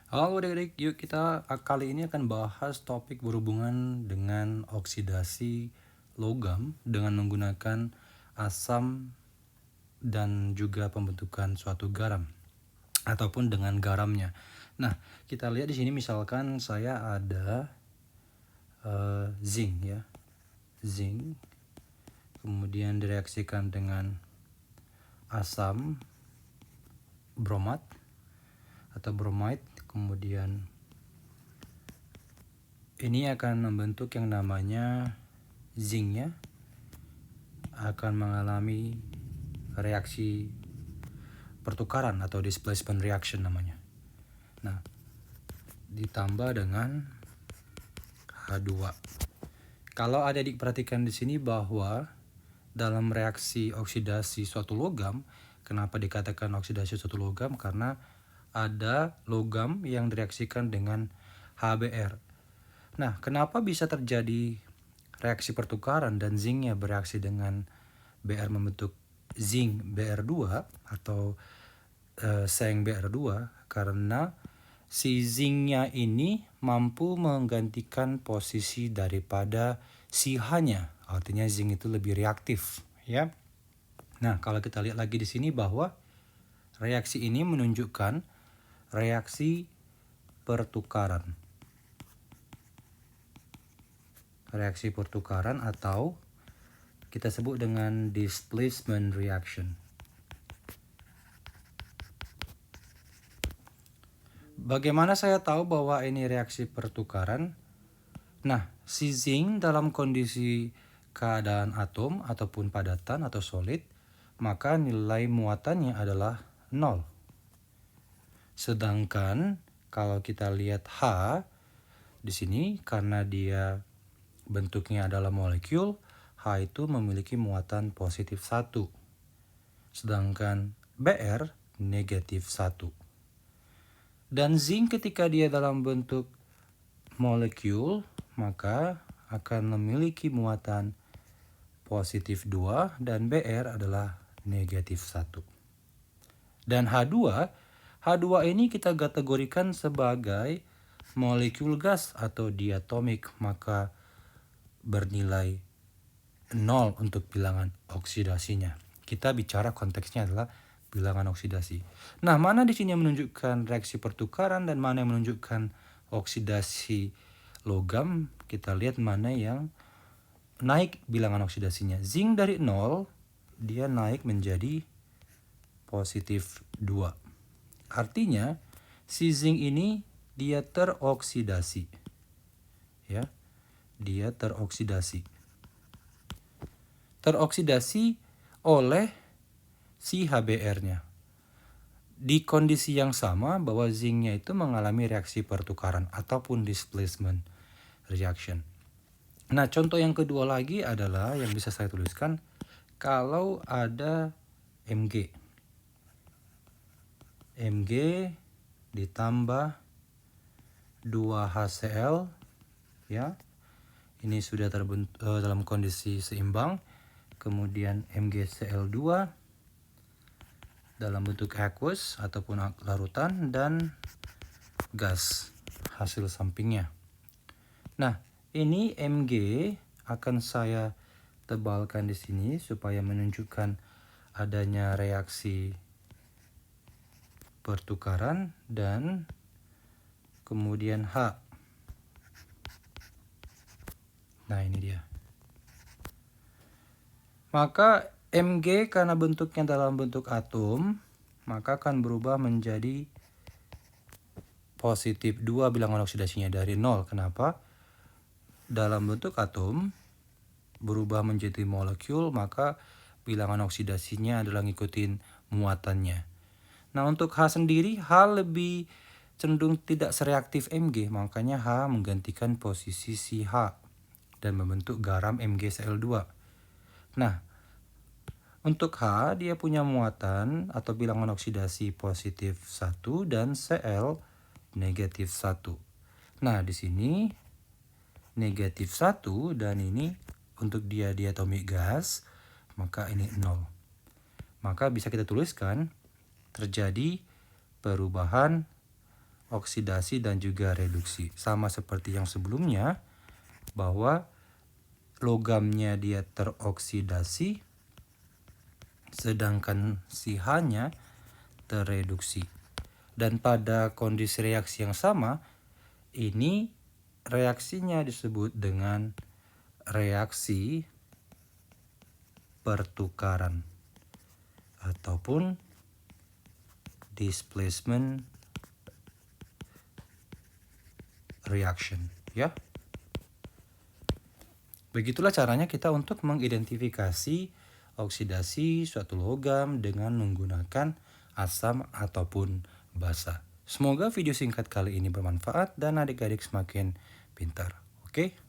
Halo adik-adik, yuk kita kali ini akan bahas topik berhubungan dengan oksidasi logam dengan menggunakan asam dan juga pembentukan suatu garam ataupun dengan garamnya. Nah, kita lihat di sini misalkan saya ada zinc ya. Zinc kemudian direaksikan dengan asam bromat atau bromide, kemudian ini akan membentuk yang namanya zincnya akan mengalami reaksi pertukaran atau displacement reaction namanya. Nah, ditambah dengan H2. Kalau adik-adik perhatikan di sini bahwa dalam reaksi oksidasi suatu logam, kenapa dikatakan oksidasi suatu logam? Karena ada logam yang direaksikan dengan HBr. Nah, kenapa bisa terjadi reaksi pertukaran dan zincnya bereaksi dengan Br membentuk zinc Br2 atau seng Br2? Karena si zincnya ini mampu menggantikan posisi daripada si H-nya. Artinya zinc itu lebih reaktif, ya. Nah, kalau kita lihat lagi di sini bahwa reaksi ini menunjukkan reaksi pertukaran. Reaksi pertukaran atau kita sebut dengan displacement reaction. Bagaimana saya tahu bahwa ini reaksi pertukaran? Nah, si zinc dalam kondisi keadaan atom ataupun padatan atau solid, maka nilai muatannya adalah 0. Sedangkan kalau kita lihat H di sini karena dia bentuknya adalah molekul, H itu memiliki muatan positif 1. Sedangkan Br negatif 1. Dan zinc ketika dia dalam bentuk molekul, maka akan memiliki muatan positif 2 dan Br adalah negatif 1. Dan H2 ini kita kategorikan sebagai molekul gas atau diatomik, maka bernilai 0 untuk bilangan oksidasinya. Kita bicara konteksnya adalah bilangan oksidasi. Nah, mana di sini yang menunjukkan reaksi pertukaran dan mana yang menunjukkan oksidasi logam? Kita lihat mana yang naik bilangan oksidasinya. Zinc dari 0 dia naik menjadi positif 2. Artinya si zinc ini dia teroksidasi. Ya. Dia teroksidasi. Teroksidasi oleh si HBr-nya. Di kondisi yang sama bahwa zincnya itu mengalami reaksi pertukaran ataupun displacement reaction. Nah, contoh yang kedua lagi adalah yang bisa saya tuliskan kalau ada Mg. Mg ditambah 2HCl, ya. Ini sudah terbentuk dalam kondisi seimbang. Kemudian MgCl2 dalam bentuk aqueous ataupun larutan dan gas hasil sampingnya. Nah, ini Mg akan saya tebalkan di sini supaya menunjukkan adanya reaksi pertukaran dan kemudian H. Nah, ini dia. Maka Mg karena bentuknya dalam bentuk atom, maka akan berubah menjadi positif 2 bilangan oksidasinya dari 0. Kenapa? Dalam bentuk atom berubah menjadi molekul, maka bilangan oksidasinya adalah ngikutin muatannya. Nah, untuk H sendiri, H lebih cenderung tidak sereaktif Mg, makanya H menggantikan posisi si H dan membentuk garam MgCl2. Nah, untuk H dia punya muatan atau bilangan oksidasi positif 1 dan Cl negatif 1. Nah, di sini negatif 1 dan ini untuk dia diatomik gas, maka ini 0. Maka bisa kita tuliskan terjadi perubahan oksidasi dan juga reduksi. Sama seperti yang sebelumnya, bahwa logamnya dia teroksidasi, sedangkan si H-nya tereduksi. Dan pada kondisi reaksi yang sama, ini reaksinya disebut dengan reaksi pertukaran ataupun displacement reaction, ya. Begitulah caranya kita untuk mengidentifikasi oksidasi suatu logam dengan menggunakan asam ataupun basa. Semoga video singkat kali ini bermanfaat dan adik-adik semakin pintar. Oke?